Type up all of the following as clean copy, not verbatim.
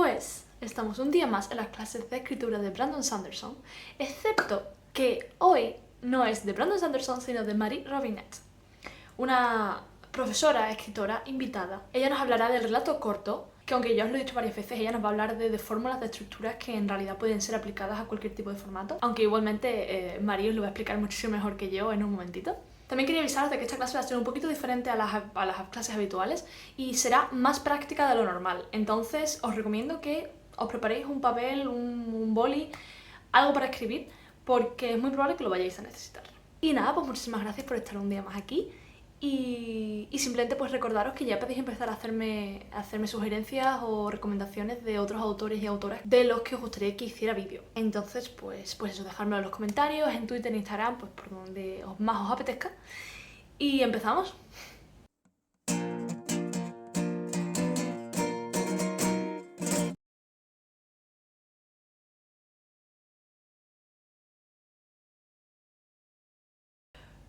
Pues estamos un día más en las clases de escritura de Brandon Sanderson, excepto que hoy no es de Brandon Sanderson, sino de Marie Robinette, una profesora, escritora, invitada. Ella nos hablará del relato corto, que aunque ya os lo he dicho varias veces, ella nos va a hablar de fórmulas de estructuras que en realidad pueden ser aplicadas a cualquier tipo de formato, aunque igualmente Marie os lo va a explicar muchísimo mejor que yo en un momentito. También quería avisaros de que esta clase va a ser un poquito diferente a las clases habituales y será más práctica de lo normal. Entonces os recomiendo que os preparéis un papel, un boli, algo para escribir, porque es muy probable que lo vayáis a necesitar. Y nada, pues muchísimas gracias por estar un día más aquí. Y simplemente pues recordaros que ya podéis empezar a hacerme sugerencias o recomendaciones de otros autores y autoras de los que os gustaría que hiciera vídeo. Entonces pues eso, dejármelo en los comentarios, en Twitter, en Instagram, pues por donde más os apetezca. Y empezamos.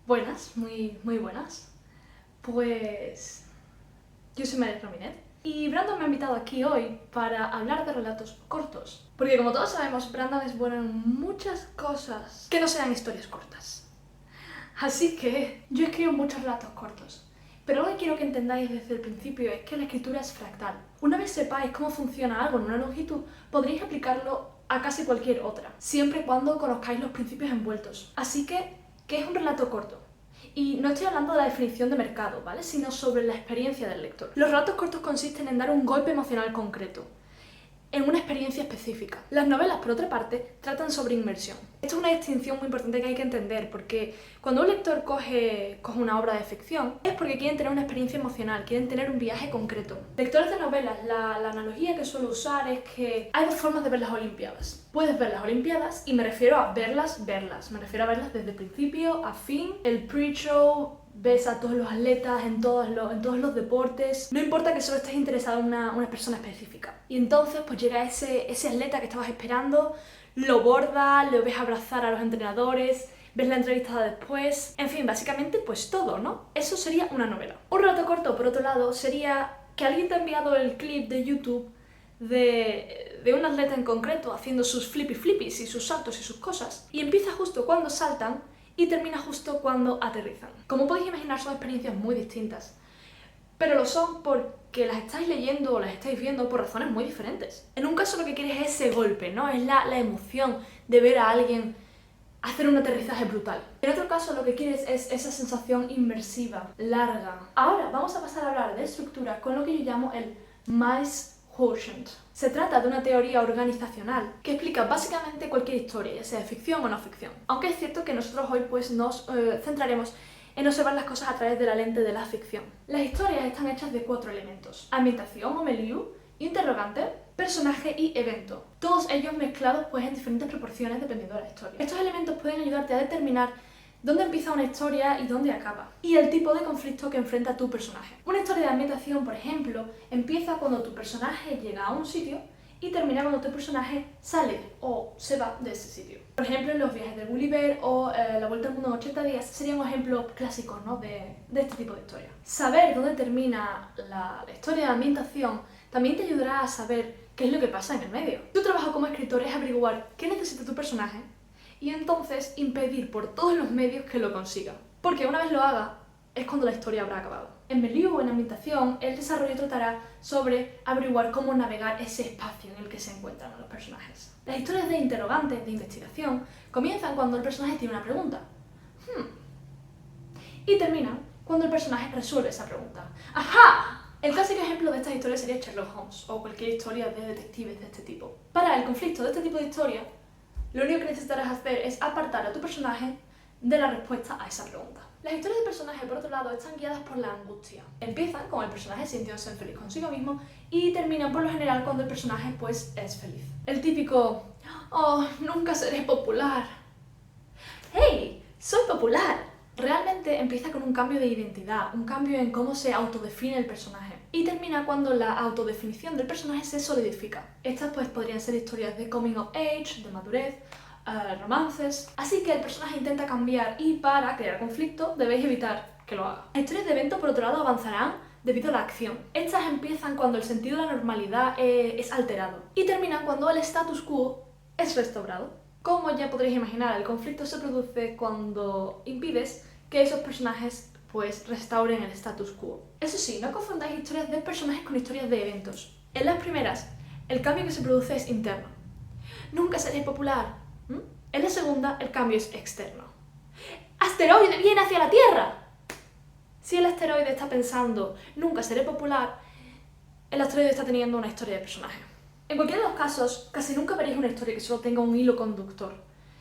Buenas, muy buenas. Pues yo soy Marie Robinette y Brandon me ha invitado aquí hoy para hablar de relatos cortos. Porque como todos sabemos, Brandon es bueno en muchas cosas que no sean historias cortas. Así que yo escribo muchos relatos cortos. Pero lo que quiero que entendáis desde el principio es que la escritura es fractal. Una vez sepáis cómo funciona algo en una longitud, podréis aplicarlo a casi cualquier otra, siempre y cuando conozcáis los principios envueltos. Así que, ¿qué es un relato corto? Y no estoy hablando de la definición de mercado, ¿vale? Sino sobre la experiencia del lector. Los relatos cortos consisten en dar un golpe emocional concreto, en una experiencia específica. Las novelas, por otra parte, tratan sobre inmersión. Esto es una distinción muy importante que hay que entender, porque cuando un lector coge una obra de ficción, es porque quieren tener una experiencia emocional, quieren tener un viaje concreto. Lectores de novelas, la analogía que suelo usar es que hay dos formas de ver las Olimpiadas. Puedes ver las Olimpiadas, y me refiero a verlas, me refiero a verlas desde principio a fin, el pre-show. Ves a todos los atletas en todos los deportes. No importa que solo estés interesado en una persona específica. Y entonces pues llega ese atleta que estabas esperando, lo borda, lo ves abrazar a los entrenadores, ves la entrevista después. En fin, básicamente pues todo, ¿no? Eso sería una novela. Un relato corto, por otro lado, sería que alguien te ha enviado el clip de YouTube de un atleta en concreto haciendo sus flippies y sus saltos y sus cosas, y empieza justo cuando saltan y termina justo cuando aterrizan. Como podéis imaginar, son experiencias muy distintas, pero lo son porque las estáis leyendo o las estáis viendo por razones muy diferentes. En un caso lo que quieres es ese golpe, ¿no? Es la emoción de ver a alguien hacer un aterrizaje brutal. En otro caso lo que quieres es esa sensación inmersiva, larga. Ahora vamos a pasar a hablar de estructura con lo que yo llamo el Mises-Quotient. Se trata de una teoría organizacional que explica básicamente cualquier historia, ya sea de ficción o no ficción. Aunque es cierto que nosotros hoy pues nos centraremos en observar las cosas a través de la lente de la ficción. Las historias están hechas de 4 elementos: ambientación o milieu, interrogante, personaje y evento. Todos ellos mezclados pues en diferentes proporciones dependiendo de la historia. Estos elementos pueden ayudarte a determinar dónde empieza una historia y dónde acaba, y el tipo de conflicto que enfrenta tu personaje. Una historia de ambientación, por ejemplo, empieza cuando tu personaje llega a un sitio y termina cuando tu personaje sale o se va de ese sitio. Por ejemplo, en los viajes de Gulliver o La Vuelta al Mundo en 80 días serían ejemplos clásicos, ¿no? de este tipo de historia. Saber dónde termina la historia de ambientación también te ayudará a saber qué es lo que pasa en el medio. Tu trabajo como escritor es averiguar qué necesita tu personaje y entonces impedir por todos los medios que lo consiga. Porque una vez lo haga, es cuando la historia habrá acabado. En milieu o en ambientación, el desarrollo tratará sobre averiguar cómo navegar ese espacio en el que se encuentran los personajes. Las historias de interrogantes, de investigación, comienzan cuando el personaje tiene una pregunta. Y terminan cuando el personaje resuelve esa pregunta. ¡Ajá! El clásico ejemplo de estas historias sería Sherlock Holmes o cualquier historia de detectives de este tipo. Para el conflicto de este tipo de historia, lo único que necesitarás hacer es apartar a tu personaje de la respuesta a esa pregunta. Las historias de personajes, por otro lado, están guiadas por la angustia. Empiezan con el personaje sintiéndose feliz consigo mismo y terminan por lo general cuando el personaje pues es feliz. El típico: oh, nunca seré popular. ¡Hey! ¡Soy popular! Realmente empieza con un cambio de identidad, un cambio en cómo se autodefine el personaje. Y termina cuando la autodefinición del personaje se solidifica. Estas pues podrían ser historias de coming of age, de madurez, romances. Así que el personaje intenta cambiar y para crear conflicto debéis evitar que lo haga. Las historias de evento, por otro lado, avanzarán debido a la acción. Estas empiezan cuando el sentido de la normalidad es alterado y terminan cuando el status quo es restaurado. Como ya podréis imaginar, el conflicto se produce cuando impides que esos personajes pues restauren el status quo. Eso sí, no confundáis historias de personajes con historias de eventos. En las primeras, el cambio que se produce es interno. Nunca seré popular. En la segunda, el cambio es externo. ¡Asteroide viene hacia la Tierra! Si el asteroide está pensando, nunca seré popular, el asteroide está teniendo una historia de personaje. En cualquiera de los casos, casi nunca veréis una historia que solo tenga un hilo conductor,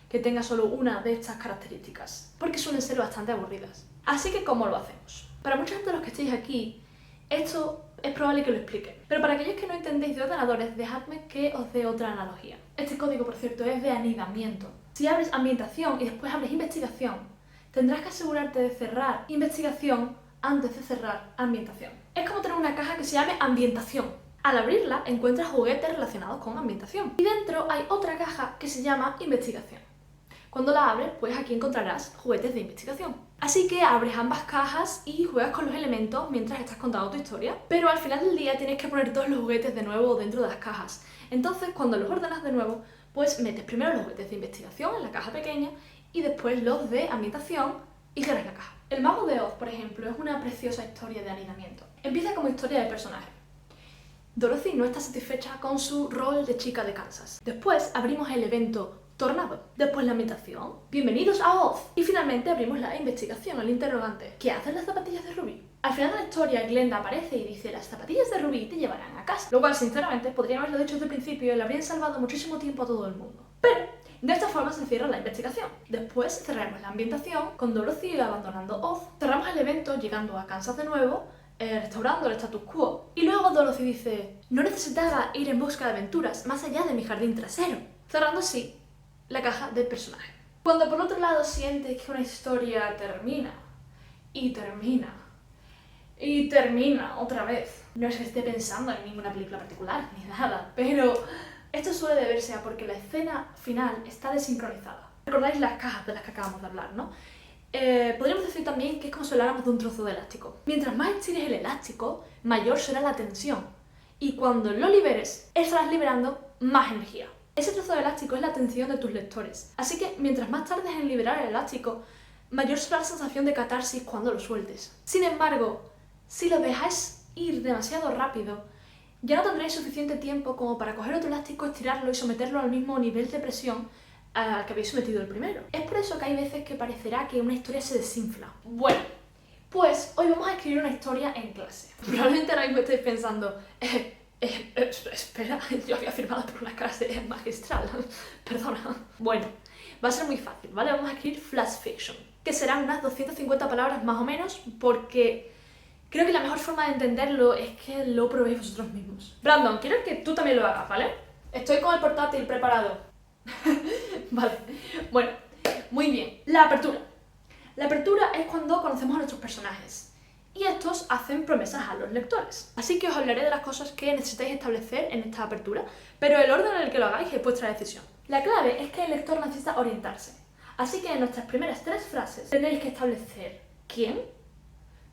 que tenga solo una de estas características, porque suelen ser bastante aburridas. Así que, ¿cómo lo hacemos? Para muchos de los que estéis aquí, esto es probable que lo explique, pero para aquellos que no entendéis de ordenadores, dejadme que os dé otra analogía. Este código, por cierto, es de anidamiento. Si abres ambientación y después abres investigación, tendrás que asegurarte de cerrar investigación antes de cerrar ambientación. Es como tener una caja que se llame ambientación. Al abrirla encuentras juguetes relacionados con ambientación. Y dentro hay otra caja que se llama investigación. Cuando la abres, pues aquí encontrarás juguetes de investigación. Así que abres ambas cajas y juegas con los elementos mientras estás contando tu historia. Pero al final del día tienes que poner todos los juguetes de nuevo dentro de las cajas. Entonces, cuando los ordenas de nuevo, pues metes primero los juguetes de investigación en la caja pequeña y después los de ambientación y cierras la caja. El Mago de Oz, por ejemplo, es una preciosa historia de anidamiento. Empieza como historia de personaje. Dorothy no está satisfecha con su rol de chica de Kansas. Después abrimos el evento Tornado. Después la ambientación. Bienvenidos a Oz. Y finalmente abrimos la investigación, el interrogante. ¿Qué hacen las zapatillas de Rubí? Al final de la historia, Glenda aparece y dice: las zapatillas de Rubí te llevarán a casa. Lo cual, sinceramente, podría haberlo dicho desde el principio y le habrían salvado muchísimo tiempo a todo el mundo. Pero de esta forma se cierra la investigación. Después cerramos la ambientación con Dorothy abandonando Oz. Cerramos el evento llegando a Kansas de nuevo, restaurando el status quo. Y luego Dorothy dice: no necesitaba ir en busca de aventuras más allá de mi jardín trasero. Cerrando así la caja del personaje. Cuando por otro lado sientes que una historia termina y termina y termina otra vez. No es que esté pensando en ninguna película particular ni nada, pero esto suele deberse a porque la escena final está desincronizada. Recordáis las cajas de las que acabamos de hablar, ¿no? Podríamos decir también que es como si habláramos de un trozo de elástico. Mientras más estires el elástico, mayor será la tensión. Y cuando lo liberes, estarás liberando más energía. Ese trozo de elástico es la atención de tus lectores. Así que mientras más tardes en liberar el elástico, mayor será la sensación de catarsis cuando lo sueltes. Sin embargo, si lo dejáis ir demasiado rápido, ya no tendréis suficiente tiempo como para coger otro elástico, estirarlo y someterlo al mismo nivel de presión al que habéis sometido el primero. Es por eso que hay veces que parecerá que una historia se desinfla. Bueno, pues hoy vamos a escribir una historia en clase. Probablemente ahora mismo estéis pensando: espera, yo había firmado por una clase magistral, perdona. Bueno, va a ser muy fácil, ¿vale? Vamos a escribir flash fiction, que serán unas 250 palabras más o menos, porque creo que la mejor forma de entenderlo es que lo probéis vosotros mismos. Brandon, quiero que tú también lo hagas, ¿vale? Estoy con el portátil preparado. Vale, bueno, muy bien. La apertura. La apertura es cuando conocemos a nuestros personajes y estos hacen promesas a los lectores. Así que os hablaré de las cosas que necesitáis establecer en esta apertura, pero el orden en el que lo hagáis es vuestra decisión. La clave es que el lector necesita orientarse. Así que en nuestras primeras 3 frases tendréis que establecer quién,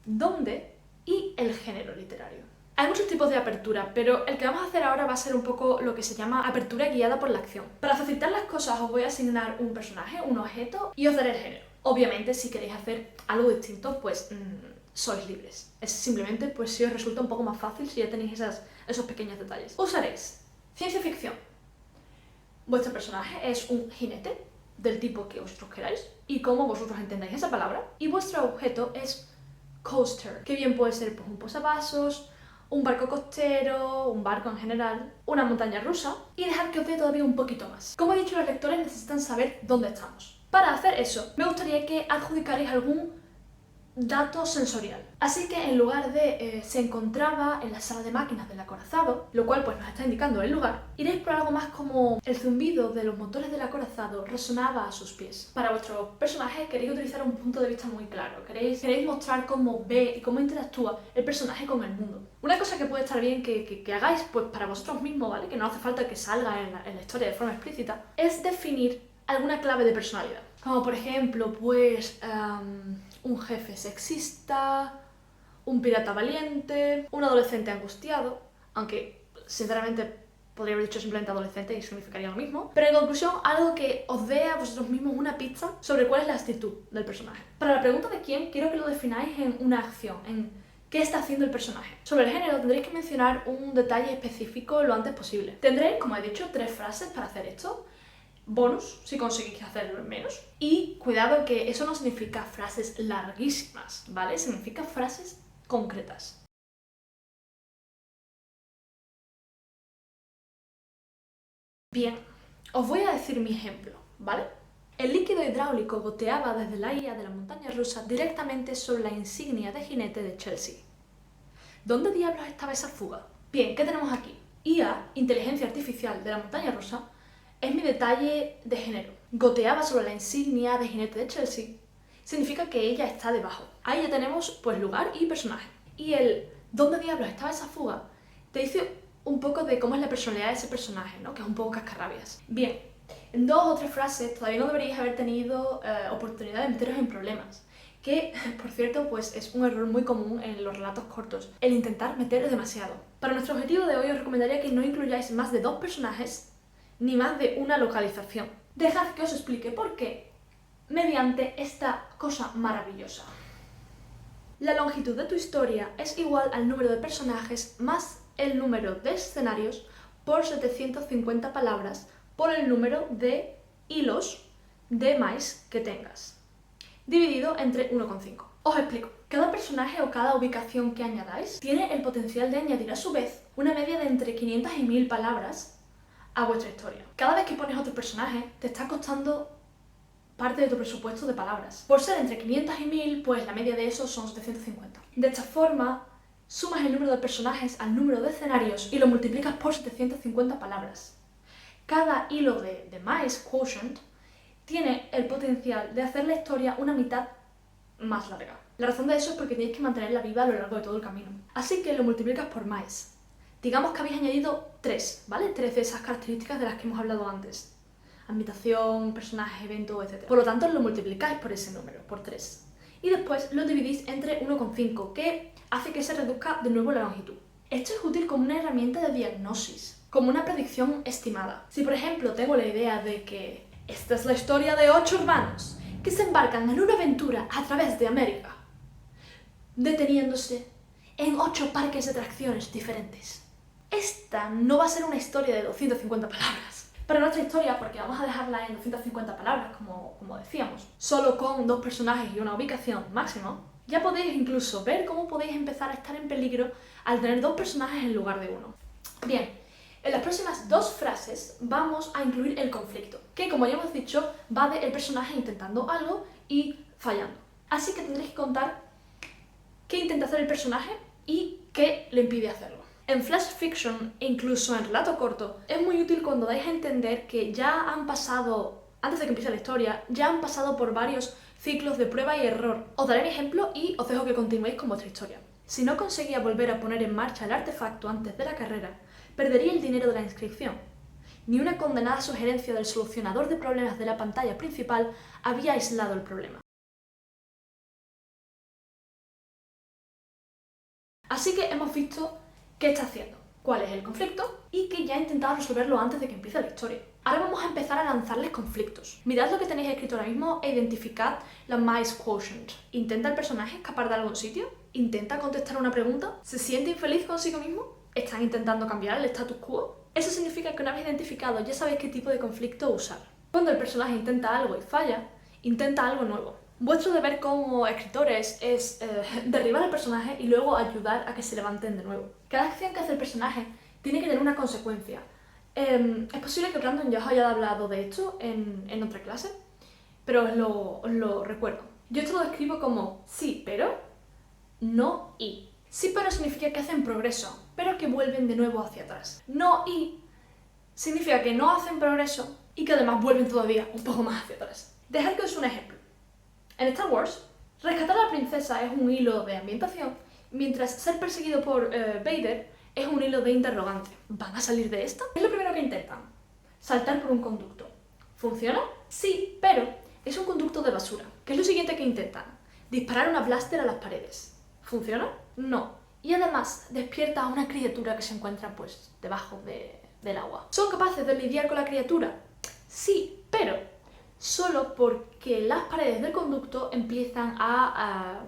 dónde y el género literario. Hay muchos tipos de apertura, pero el que vamos a hacer ahora va a ser un poco lo que se llama apertura guiada por la acción. Para facilitar las cosas os voy a asignar un personaje, un objeto y os daré el género. Obviamente, si queréis hacer algo distinto, pues sois libres. Es simplemente pues si os resulta un poco más fácil si ya tenéis esos pequeños detalles. Usaréis ciencia ficción. Vuestro personaje es un jinete del tipo que vosotros queráis y como vosotros entendáis esa palabra. Y vuestro objeto es coaster, que bien puede ser pues un posavasos, un barco costero, un barco en general, una montaña rusa, y dejar que os dé todavía un poquito más. Como he dicho, los lectores necesitan saber dónde estamos. Para hacer eso, me gustaría que adjudicarais algún dato sensorial. Así que en lugar de se encontraba en la sala de máquinas del acorazado, lo cual pues nos está indicando el lugar, iréis por algo más como el zumbido de los motores del acorazado resonaba a sus pies. Para vuestro personaje queréis utilizar un punto de vista muy claro, queréis mostrar cómo ve y cómo interactúa el personaje con el mundo. Una cosa que puede estar bien que hagáis pues para vosotros mismos, ¿vale? Que no hace falta que salga en la historia de forma explícita, es definir alguna clave de personalidad. Como por ejemplo, pues un jefe sexista, un pirata valiente, un adolescente angustiado, aunque sinceramente podría haber dicho simplemente adolescente y significaría lo mismo. Pero en conclusión, algo que os dé a vosotros mismos una pista sobre cuál es la actitud del personaje. Para la pregunta de quién, quiero que lo defináis en una acción, en qué está haciendo el personaje. Sobre el género tendréis que mencionar un detalle específico lo antes posible. Tendréis, como he dicho, 3 frases para hacer esto. Bonus, si conseguís hacerlo en menos. Y cuidado que eso no significa frases larguísimas, ¿vale? Significa frases concretas. Bien, os voy a decir mi ejemplo, ¿vale? El líquido hidráulico goteaba desde la guía de la montaña rusa directamente sobre la insignia de jinete de Chelsea. ¿Dónde diablos estaba esa fuga? Bien, ¿qué tenemos aquí? IA, inteligencia artificial de la montaña rusa, es mi detalle de género. Goteaba sobre la insignia de jinete de Chelsea. Significa que ella está debajo. Ahí ya tenemos pues lugar y personaje. Y el ¿dónde diablos estaba esa fuga? Te dice un poco de cómo es la personalidad de ese personaje, ¿no? Que es un poco cascarrabias. Bien, en 2 o 3 frases todavía no deberíais haber tenido oportunidad de meteros en problemas. Que, por cierto, pues es un error muy común en los relatos cortos, el intentar meter demasiado. Para nuestro objetivo de hoy os recomendaría que no incluyáis más de 2 personajes ni más de una localización. Dejad que os explique por qué mediante esta cosa maravillosa. La longitud de tu historia es igual al número de personajes más el número de escenarios por 750 palabras por el número de hilos de maíz que tengas, dividido entre 1,5. Os explico. Cada personaje o cada ubicación que añadáis tiene el potencial de añadir a su vez una media de entre 500 y 1000 palabras a vuestra historia. Cada vez que pones otro personaje te está costando parte de tu presupuesto de palabras. Por ser entre 500 y 1000, pues la media de eso son 750. De esta forma, sumas el número de personajes al número de escenarios y lo multiplicas por 750 palabras. Cada hilo de Mice Quotient tiene el potencial de hacer la historia una mitad más larga. La razón de eso es porque tenéis que mantenerla viva a lo largo de todo el camino. Así que lo multiplicas por Mice. Digamos que habéis añadido 3, ¿vale? 3 de esas características de las que hemos hablado antes. Ambientación, personaje, evento, etc. Por lo tanto, lo multiplicáis por ese número, por 3. Y después lo dividís entre 1,5, que hace que se reduzca de nuevo la longitud. Esto es útil como una herramienta de diagnosis, como una predicción estimada. Si por ejemplo tengo la idea de que esta es la historia de 8 hermanos que se embarcan en una aventura a través de América, deteniéndose en 8 parques de atracciones diferentes. Esta no va a ser una historia de 250 palabras. Para nuestra historia, porque vamos a dejarla en 250 palabras, como decíamos, solo con 2 personajes y una ubicación máximo, ya podéis incluso ver cómo podéis empezar a estar en peligro al tener 2 personajes en lugar de 1. Bien, en las próximas 2 frases vamos a incluir el conflicto, que como ya hemos dicho, va de el personaje intentando algo y fallando. Así que tendréis que contar qué intenta hacer el personaje y qué le impide hacerlo. En flash fiction e incluso en relato corto, es muy útil cuando dais a entender que ya han pasado, antes de que empiece la historia, ya han pasado por varios ciclos de prueba y error. Os daré mi ejemplo y os dejo que continuéis con vuestra historia. Si no conseguía volver a poner en marcha el artefacto antes de la carrera, perdería el dinero de la inscripción. Ni una condenada sugerencia del solucionador de problemas de la pantalla principal había aislado el problema. Así que hemos visto qué está haciendo, cuál es el conflicto y que ya ha intentado resolverlo antes de que empiece la historia. Ahora vamos a empezar a lanzarles conflictos. Mirad lo que tenéis escrito ahora mismo e identificad la Mice Quotient. ¿Intenta el personaje escapar de algún sitio? ¿Intenta contestar una pregunta? ¿Se siente infeliz consigo mismo? ¿Están intentando cambiar el status quo? Eso significa que una vez identificado ya sabéis qué tipo de conflicto usar. Cuando el personaje intenta algo y falla, intenta algo nuevo. Vuestro deber como escritores es derribar al personaje y luego ayudar a que se levanten de nuevo. Cada acción que hace el personaje tiene que tener una consecuencia. Es posible que Brandon ya os haya hablado de esto en otra clase, pero os lo recuerdo. Yo esto lo describo como sí, pero, no y. Sí, pero significa que hacen progreso, pero que vuelven de nuevo hacia atrás. No y significa que no hacen progreso y que además vuelven todavía un poco más hacia atrás. Dejad que os dé un ejemplo. En Star Wars, rescatar a la princesa es un hilo de ambientación, mientras ser perseguido por Vader es un hilo de interrogante. ¿Van a salir de esta? Es lo primero que intentan. Saltar por un conducto. ¿Funciona? Sí, pero es un conducto de basura. ¿Qué es lo siguiente que intentan? Disparar una blaster a las paredes. ¿Funciona? No. Y además despierta a una criatura que se encuentra pues debajo del agua. ¿Son capaces de lidiar con la criatura? Sí, pero solo porque las paredes del conducto empiezan a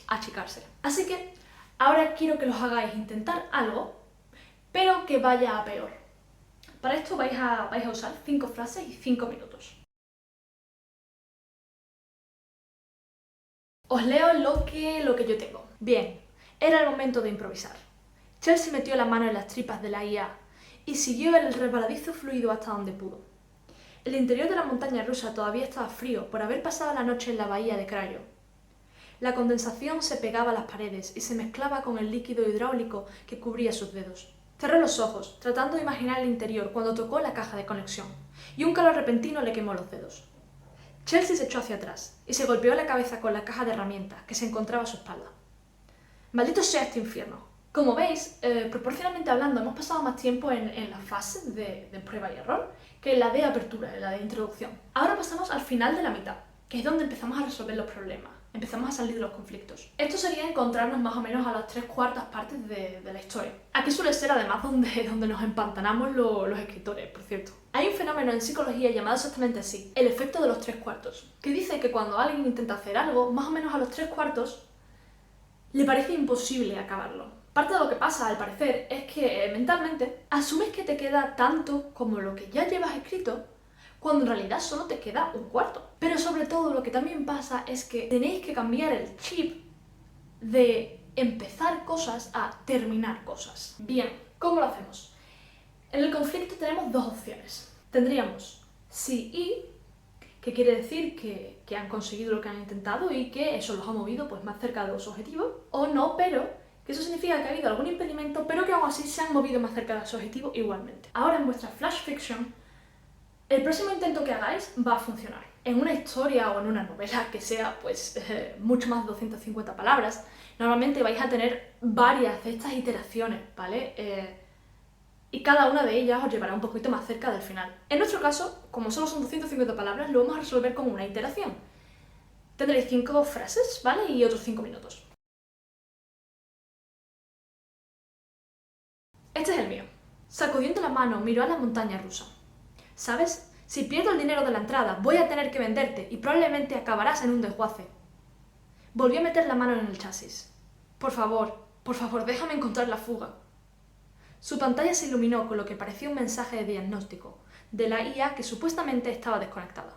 achicarse. Así que ahora quiero que los hagáis intentar algo, pero que vaya a peor. Para esto vais a usar 5 frases y 5 minutos. Os leo lo que yo tengo. Bien, era el momento de improvisar. Chelsea metió la mano en las tripas de la IA y siguió el resbaladizo fluido hasta donde pudo. El interior de la montaña rusa todavía estaba frío por haber pasado la noche en la bahía de Crayo. La condensación se pegaba a las paredes y se mezclaba con el líquido hidráulico que cubría sus dedos. Cerró los ojos, tratando de imaginar el interior cuando tocó la caja de conexión, y un calor repentino le quemó los dedos. Chelsea se echó hacia atrás y se golpeó la cabeza con la caja de herramientas que se encontraba a su espalda. ¡Maldito sea este infierno! Como veis, proporcionalmente hablando, hemos pasado más tiempo en la fase de prueba y error que en la de apertura, en la de introducción. Ahora pasamos al final de la mitad, que es donde empezamos a resolver los problemas, empezamos a salir de los conflictos. Esto sería encontrarnos más o menos a las 3/4 partes de la historia. Aquí suele ser además donde nos empantanamos los escritores, por cierto. Hay un fenómeno en psicología llamado exactamente así, el efecto de los 3/4, que dice que cuando alguien intenta hacer algo, más o menos a los 3/4 le parece imposible acabarlo. Parte de lo que pasa, al parecer, es que mentalmente asumes que te queda tanto como lo que ya llevas escrito, cuando en realidad solo te queda 1/4. Pero sobre todo lo que también pasa es que tenéis que cambiar el chip de empezar cosas a terminar cosas. Bien, ¿cómo lo hacemos? En el conflicto tenemos dos opciones. Tendríamos sí y, que quiere decir que han conseguido lo que han intentado y que eso los ha movido pues, más cerca de los objetivos, o no, pero, que eso significa que ha habido algún impedimento, pero que aún así se han movido más cerca de su objetivo igualmente. Ahora en vuestra flash fiction, el próximo intento que hagáis va a funcionar. En una historia o en una novela que sea pues mucho más de 250 palabras, normalmente vais a tener varias de estas iteraciones, ¿vale? Y cada una de ellas os llevará un poquito más cerca del final. En nuestro caso, como solo son 250 palabras, lo vamos a resolver con una iteración. Tendréis 5 frases, ¿vale? Y otros 5 minutos. Este es el mío. Sacudiendo la mano, miró a la montaña rusa. ¿Sabes? Si pierdo el dinero de la entrada, voy a tener que venderte y probablemente acabarás en un desguace. Volvió a meter la mano en el chasis. Por favor, déjame encontrar la fuga. Su pantalla se iluminó con lo que parecía un mensaje de diagnóstico, de la IA que supuestamente estaba desconectada.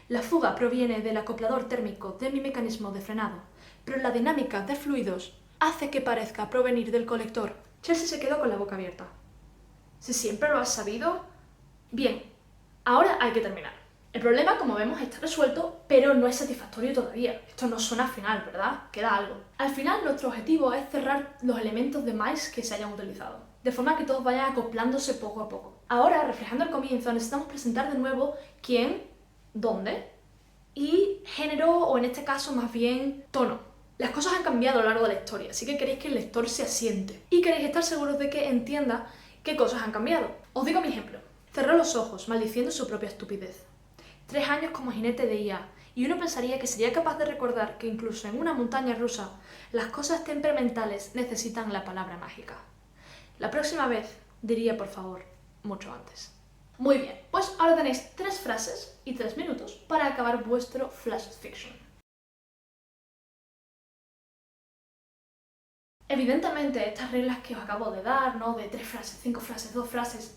La fuga proviene del acoplador térmico de mi mecanismo de frenado, pero la dinámica de fluidos hace que parezca provenir del colector. Chelsea se quedó con la boca abierta. ¿Si siempre lo has sabido? Bien, ahora hay que terminar. El problema, como vemos, está resuelto, pero no es satisfactorio todavía. Esto no suena final, ¿verdad? Queda algo. Al final, nuestro objetivo es cerrar los elementos de Mice que se hayan utilizado, de forma que todos vayan acoplándose poco a poco. Ahora, reflejando el comienzo, necesitamos presentar de nuevo quién, dónde y género, o en este caso más bien tono. Las cosas han cambiado a lo largo de la historia, así que queréis que el lector se asiente y queréis estar seguros de que entienda qué cosas han cambiado. Os digo mi ejemplo. Cerró los ojos, maldiciendo su propia estupidez. 3 años como jinete de IA, y uno pensaría que sería capaz de recordar que incluso en una montaña rusa, las cosas temperamentales necesitan la palabra mágica. La próxima vez diría, por favor, mucho antes. Muy bien, pues ahora tenéis 3 frases y 3 minutos para acabar vuestro flash fiction. Evidentemente, estas reglas que os acabo de dar, ¿no? De 3 frases, 5 frases, 2 frases,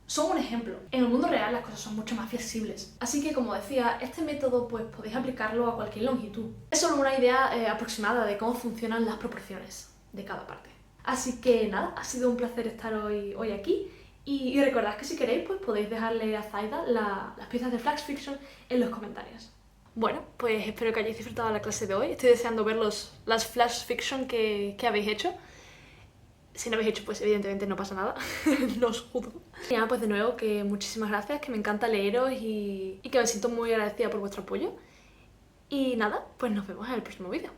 son un ejemplo. En el mundo real las cosas son mucho más flexibles. Así que, como decía, este método pues podéis aplicarlo a cualquier longitud. Es solo una idea aproximada de cómo funcionan las proporciones de cada parte. Así que nada, ha sido un placer estar hoy aquí. Y recordad que si queréis pues podéis dejarle a Zaida las piezas de Flash Fiction en los comentarios. Bueno, pues espero que hayáis disfrutado la clase de hoy. Estoy deseando ver las Flash Fiction que habéis hecho. Si no habéis hecho, pues evidentemente no pasa nada, no os juzgo. Y nada, pues de nuevo, que muchísimas gracias, que me encanta leeros y que me siento muy agradecida por vuestro apoyo. Y nada, pues nos vemos en el próximo vídeo.